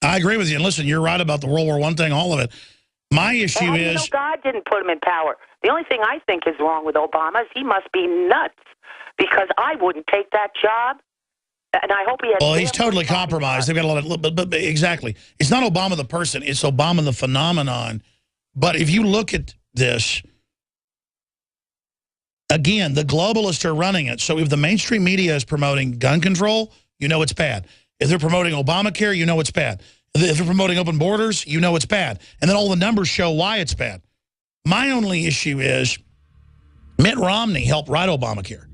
I agree with you. And listen, you're right about the World War I thing, all of it. My issue is... You know, God didn't put him in power. The only thing I think is wrong with Obama is he must be nuts, because I wouldn't take that job. And I hope he has... Well, he's totally compromised. They've got a lot of... But exactly. It's not Obama the person. It's Obama the phenomenon. But if you look at this... Again, the globalists are running it. So if the mainstream media is promoting gun control, you know it's bad. If they're promoting Obamacare, you know it's bad. If they're promoting open borders, you know it's bad. And then all the numbers show why it's bad. My only issue is Mitt Romney helped write Obamacare.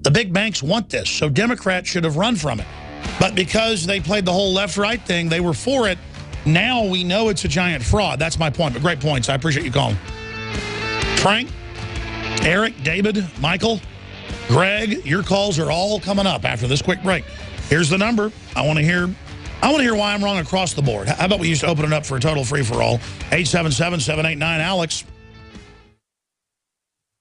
The big banks want this, so Democrats should have run from it. But because they played the whole left-right thing, they were for it. Now we know it's a giant fraud. That's my point, but great points. I appreciate you calling. Frank? Eric, David, Michael, Greg, your calls are all coming up after this quick break. Here's the number. I want to hear why I'm wrong across the board. How about we used to open it up for a total free-for-all? 877-789-ALEX.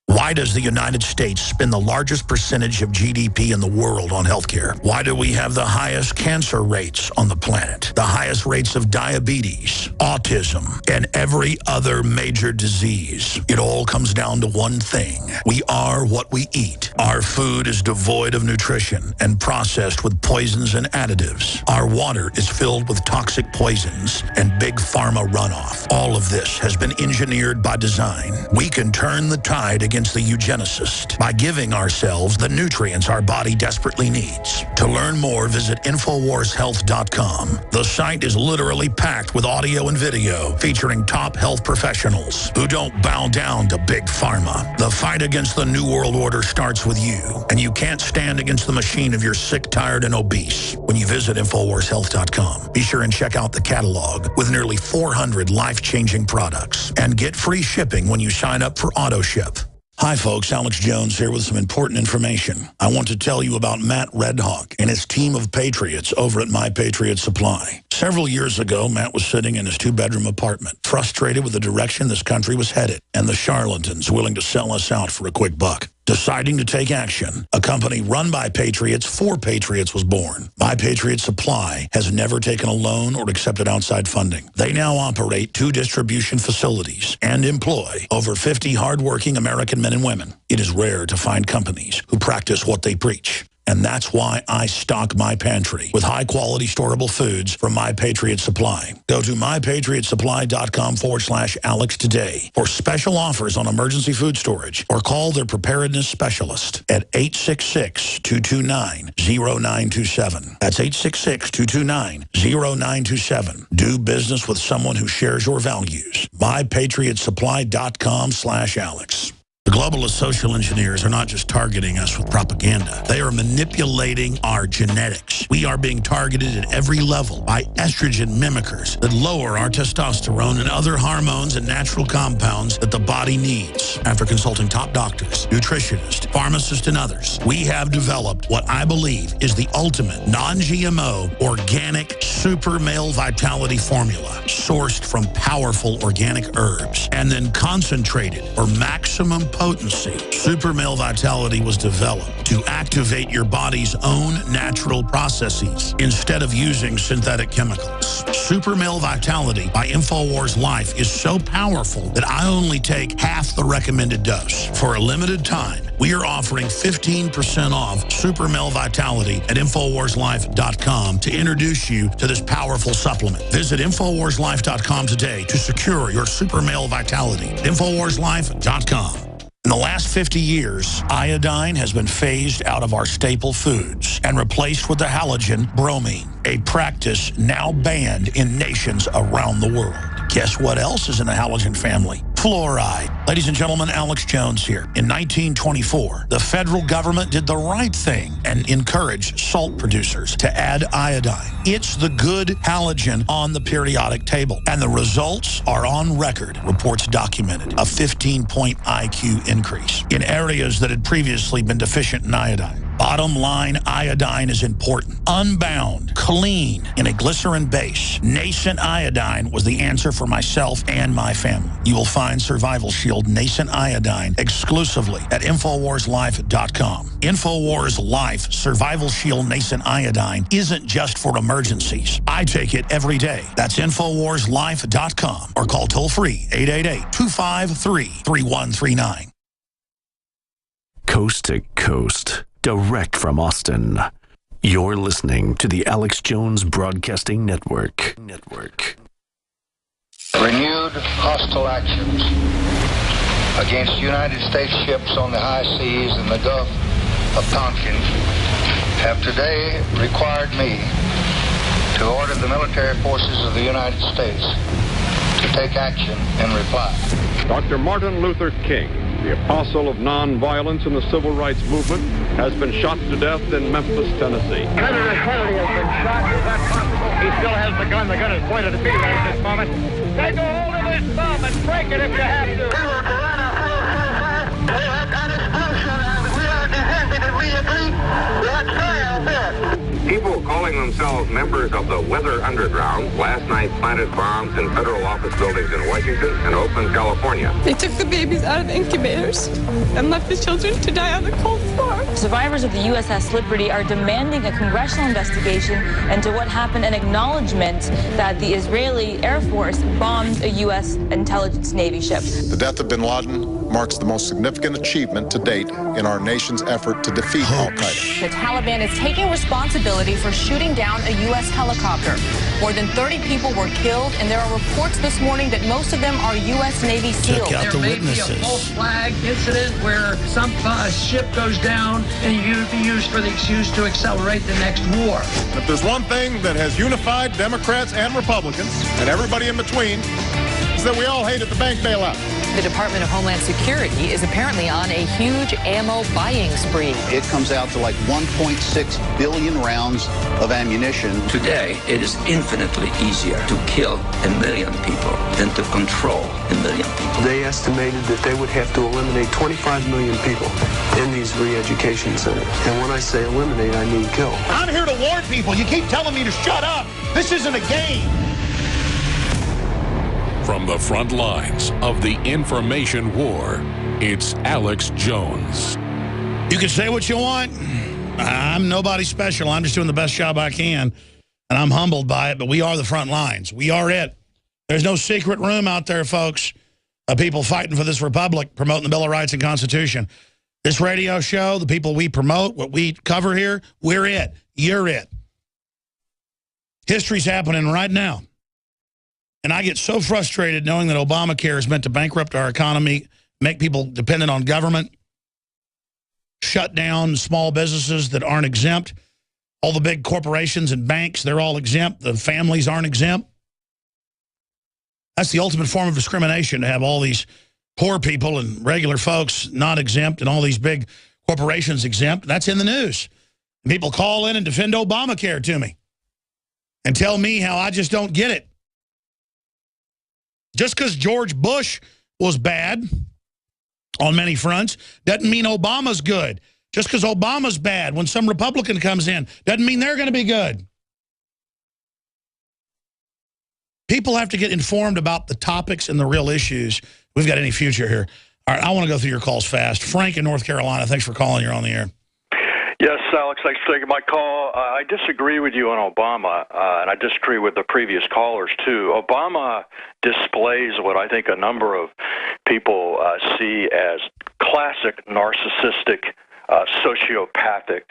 Why does the United States spend the largest percentage of GDP in the world on healthcare? Why do we have the highest cancer rates on the planet, the highest rates of diabetes, autism, and every other major disease? It all comes down to one thing. We are what we eat. Our food is devoid of nutrition and processed with poisons and additives. Our water is filled with toxic poisons and big pharma runoff. All of this has been engineered by design. We can turn the tide against the eugenicist by giving ourselves the nutrients our body desperately needs. To learn more, visit InfoWarsHealth.com. The site is literally packed with audio and video featuring top health professionals who don't bow down to big pharma. The fight against the New World Order starts with you, and you can't stand against the machine if you're sick, tired, and obese. When you visit InfoWarsHealth.com, be sure and check out the catalog with nearly 400 life-changing products, and get free shipping when you sign up for AutoShip. Hi folks, Alex Jones here with some important information. I want to tell you about Matt Redhawk and his team of patriots over at My Patriot Supply. Several years ago, Matt was sitting in his two-bedroom apartment, frustrated with the direction this country was headed and the charlatans willing to sell us out for a quick buck. Deciding to take action, a company run by patriots for patriots was born. My Patriot Supply has never taken a loan or accepted outside funding. They now operate 2 distribution facilities and employ over 50 hardworking American men and women. It is rare to find companies who practice what they preach. And that's why I stock my pantry with high-quality storable foods from My Patriot Supply. Go to mypatriotsupply.com/Alex today for special offers on emergency food storage, or call their preparedness specialist at 866-229-0927. That's 866-229-0927. Do business with someone who shares your values. mypatriotsupply.com/Alex. The globalist social engineers are not just targeting us with propaganda. They are manipulating our genetics. We are being targeted at every level by estrogen mimickers that lower our testosterone and other hormones and natural compounds that the body needs. After consulting top doctors, nutritionists, pharmacists, and others, we have developed what I believe is the ultimate non-GMO organic super male vitality formula sourced from powerful organic herbs and then concentrated for maximum potency. Super Male Vitality was developed to activate your body's own natural processes instead of using synthetic chemicals. Super Male Vitality by InfoWars Life is so powerful that I only take half the recommended dose. For a limited time, we are offering 15% off Super Male Vitality at InfoWarsLife.com to introduce you to this powerful supplement. Visit InfoWarsLife.com today to secure your Super Male Vitality. InfoWarsLife.com. In the last 50 years, iodine has been phased out of our staple foods and replaced with the halogen bromine, a practice now banned in nations around the world. Guess what else is in the halogen family? Fluoride. Ladies and gentlemen, Alex Jones here. In 1924, the federal government did the right thing and encouraged salt producers to add iodine. It's the good halogen on the periodic table, and the results are on record. Reports documented a 15-point IQ increase in areas that had previously been deficient in iodine. Bottom line, iodine is important. Unbound, clean, in a glycerin base. Nascent iodine was the answer for myself and my family. You will find Survival Shield Nascent Iodine exclusively at InfoWarsLife.com. InfoWars Life Survival Shield Nascent Iodine isn't just for emergencies. I take it every day. That's InfoWarsLife.com or call toll-free 888-253-3139. Coast to coast, direct from Austin. You're listening to the Alex Jones Broadcasting Network. Renewed hostile actions against United States ships on the high seas in the Gulf of Tonkin have today required me to order the military forces of the United States to take action in reply. Dr. Martin Luther King, the apostle of nonviolence in the civil rights movement, has been shot to death in Memphis, Tennessee. Senator Kennedy has been shot. Is that possible? He still has the gun. The gun is pointed at me right at this moment. Take a hold of this thumb and break it if you have to. People calling themselves members of the Weather Underground last night planted bombs in federal office buildings in Washington and Oakland, California. They took the babies out of the incubators and left the children to die on the cold floor. Survivors of the USS Liberty are demanding a congressional investigation into what happened, an acknowledgement that the Israeli Air Force bombed a U.S. intelligence Navy ship. The death of bin Laden marks the most significant achievement to date in our nation's effort to defeat al-Qaeda. The Taliban is taking responsibility for shooting down a U.S. helicopter. More than 30 people were killed, and there are reports this morning that most of them are U.S. Navy SEALs. There may be a false flag incident where some ship goes down and you be used for the excuse to accelerate the next war. If there's one thing that has unified Democrats and Republicans, and everybody in between, is that we all hated the bank bailout. The Department of Homeland Security is apparently on a huge ammo buying spree. It comes out to like 1.6 billion rounds of ammunition. Today, it is infinitely easier to kill 1 million people than to control 1 million people. They estimated that they would have to eliminate 25 million people in these re-education centers. And when I say eliminate, I mean kill. I'm here to warn people. You keep telling me to shut up. This isn't a game. From the front lines of the information war, it's Alex Jones. You can say what you want. I'm nobody special. I'm just doing the best job I can, and I'm humbled by it, but we are the front lines. We are it. There's no secret room out there, folks, of people fighting for this republic, promoting the Bill of Rights and Constitution. This radio show, the people we promote, what we cover here, we're it. You're it. History's happening right now. And I get so frustrated knowing that Obamacare is meant to bankrupt our economy, make people dependent on government, shut down small businesses that aren't exempt. All the big corporations and banks, they're all exempt. The families aren't exempt. That's the ultimate form of discrimination, to have all these poor people and regular folks not exempt and all these big corporations exempt. That's in the news. And people call in and defend Obamacare to me and tell me how I just don't get it. Just because George Bush was bad on many fronts doesn't mean Obama's good. Just because Obama's bad when some Republican comes in doesn't mean they're going to be good. People have to get informed about the topics and the real issues. We've got any future here. All right, I want to go through your calls fast. Frank in North Carolina, thanks for calling. You're on the air. Yes, Alex, thanks for taking my call. I disagree with you on Obama, and I disagree with the previous callers, too. Obama displays what I think a number of people see as classic narcissistic, sociopathic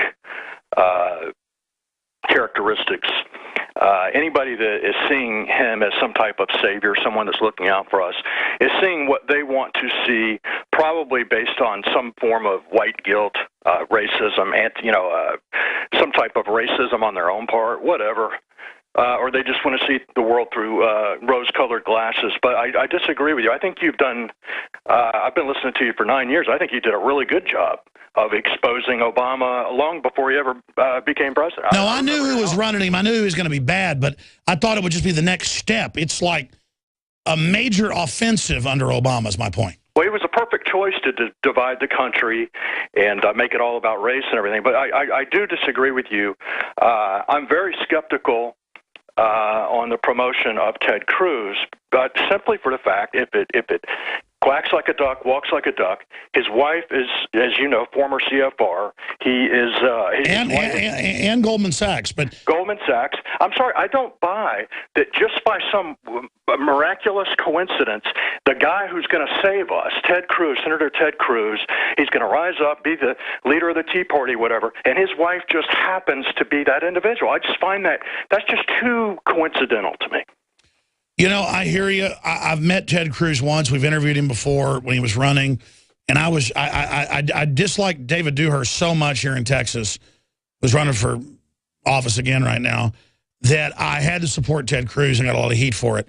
characteristics. Anybody that is seeing him as some type of savior, someone that's looking out for us, is seeing what they want to see, probably based on some form of white guilt, racism, some type of racism on their own part, whatever. Or they just want to see the world through rose-colored glasses. But I disagree with you. I think you've done, I've been listening to you for 9 years. I think you did a really good job of exposing Obama long before he ever became president. No, I knew who was running him. I knew he was going to be bad, but I thought it would just be the next step. It's like a major offensive under Obama is my point. Well, he was a perfect choice to divide the country and make it all about race and everything. But I do disagree with you. I'm very skeptical on the promotion of Ted Cruz, but simply for the fact if it quacks like a duck, walks like a duck. His wife is, as you know, former CFR. He is and Goldman Sachs, but Goldman Sachs. I'm sorry, I don't buy that just by some miraculous coincidence, the guy who's going to save us, Ted Cruz, Senator Ted Cruz, he's going to rise up, be the leader of the Tea Party, whatever, and his wife just happens to be that individual. I just find that's just too coincidental to me. You know, I hear you. I've met Ted Cruz once. We've interviewed him before when he was running. And I dislike David Dewhurst so much here in Texas, who's running for office again right now, that I had to support Ted Cruz and got a lot of heat for it.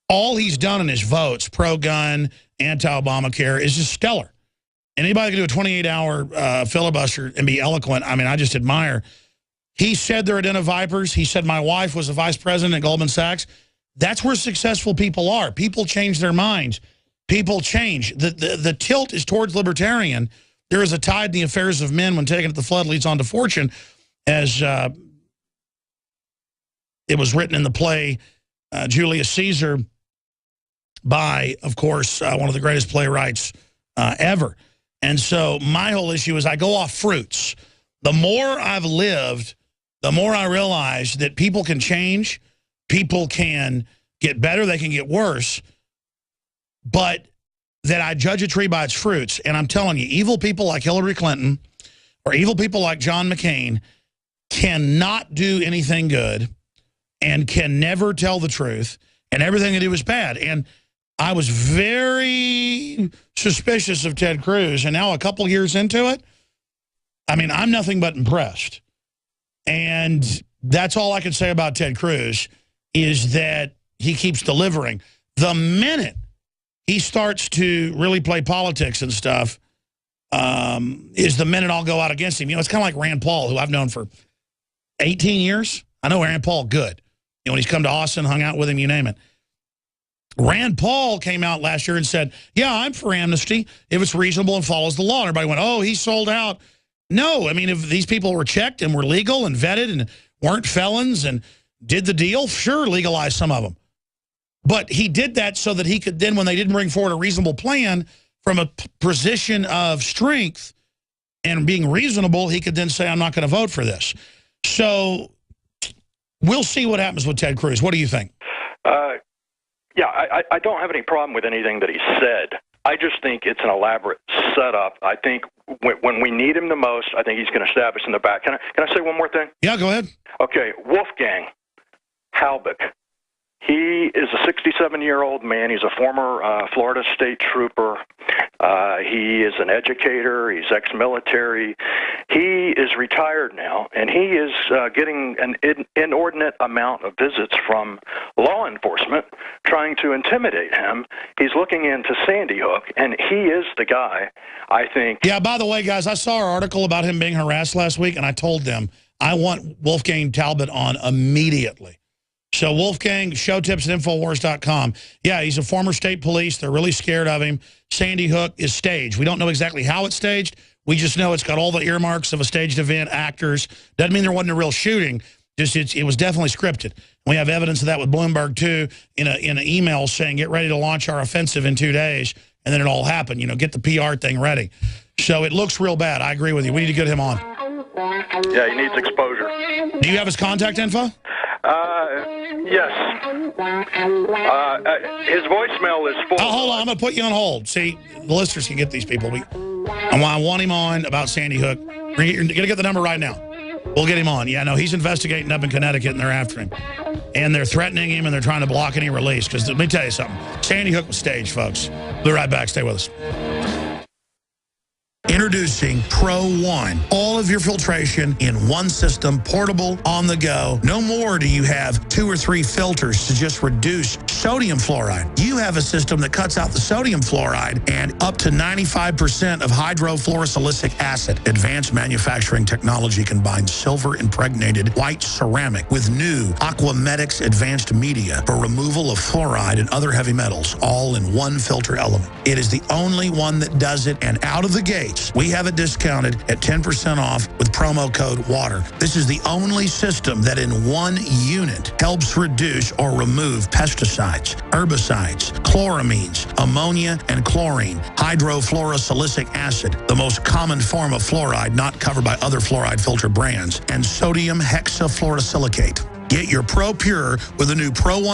All he's done in his votes, pro-gun, anti-Obamacare, is just stellar. Anybody can do a 28-hour filibuster and be eloquent. I mean, I just admire. He said they're a den of vipers. He said my wife was a vice president at Goldman Sachs. That's where successful people are. People change their minds. People change. The tilt is towards libertarian. There is a tide in the affairs of men when taken at the flood leads on to fortune, as it was written in the play Julius Caesar by, of course, one of the greatest playwrights ever. And so my whole issue is I go off fruits. The more I've lived, the more I realize that people can change. People can get better, they can get worse, but that I judge a tree by its fruits. And I'm telling you, evil people like Hillary Clinton or evil people like John McCain cannot do anything good and can never tell the truth, and everything they do is bad. And I was very suspicious of Ted Cruz, and now a couple years into it, I mean, I'm nothing but impressed. And that's all I can say about Ted Cruz, is that he keeps delivering. The minute he starts to really play politics and stuff is the minute I'll go out against him. You know, it's kind of like Rand Paul, who I've known for 18 years. I know Rand Paul good. You know, when he's come to Austin, hung out with him, you name it. Rand Paul came out last year and said, yeah, I'm for amnesty if it's reasonable and follows the law. And everybody went, oh, he sold out. No, I mean, if these people were checked and were legal and vetted and weren't felons and did the deal, sure, legalize some of them. But he did that so that he could then, when they didn't bring forward a reasonable plan from a position of strength and being reasonable, he could then say, I'm not going to vote for this. So we'll see what happens with Ted Cruz. What do you think? Yeah, I don't have any problem with anything that he said. I just think it's an elaborate setup. I think when we need him the most, I think he's going to stab us in the back. Can I say one more thing? Yeah, go ahead. Okay, Wolfgang Halbach. He is a 67-year-old man. He's a former Florida State Trooper. He is an educator. He's ex-military. He is retired now, and he is getting an inordinate amount of visits from law enforcement trying to intimidate him. He's looking into Sandy Hook, and he is the guy, I think. Yeah, by the way, guys, I saw our article about him being harassed last week, and I told them I want Wolfgang Talbot on immediately. So Wolfgang, showtips at Infowars.com. Yeah, he's a former state police. They're really scared of him. Sandy Hook is staged. We don't know exactly how it's staged. We just know it's got all the earmarks of a staged event, actors. Doesn't mean there wasn't a real shooting. Just it was definitely scripted. We have evidence of that with Bloomberg, too, in an email saying, get ready to launch our offensive in 2 days. And then it all happened. You know, get the PR thing ready. So it looks real bad. I agree with you. We need to get him on. Yeah, he needs exposure. Do you have his contact info? Yes. His voicemail is full. Oh, hold on. I'm going to put you on hold. See, the listeners can get these people. I want him on about Sandy Hook. You're going to get the number right now. We'll get him on. Yeah, no, he's investigating up in Connecticut, and they're after him. And they're threatening him, and they're trying to block any release. Because let me tell you something. Sandy Hook was staged, folks. We'll be right back. Stay with us. Introducing Pro One. All of your filtration in one system, portable, on the go. No more do you have 2 or 3 filters to just reduce sodium fluoride. You have a system that cuts out the sodium fluoride and up to 95% of hydrofluorosilicic acid. Advanced manufacturing technology combines silver-impregnated white ceramic with new Aquamedics advanced media for removal of fluoride and other heavy metals, all in one filter element. It is the only one that does it, and out of the gate, we have it discounted at 10% off with promo code WATER. This is the only system that in one unit helps reduce or remove pesticides, herbicides, chloramines, ammonia, and chlorine, hydrofluorosilicic acid, the most common form of fluoride not covered by other fluoride filter brands, and sodium hexafluorosilicate. Get your Pro Pure with the new Pro One.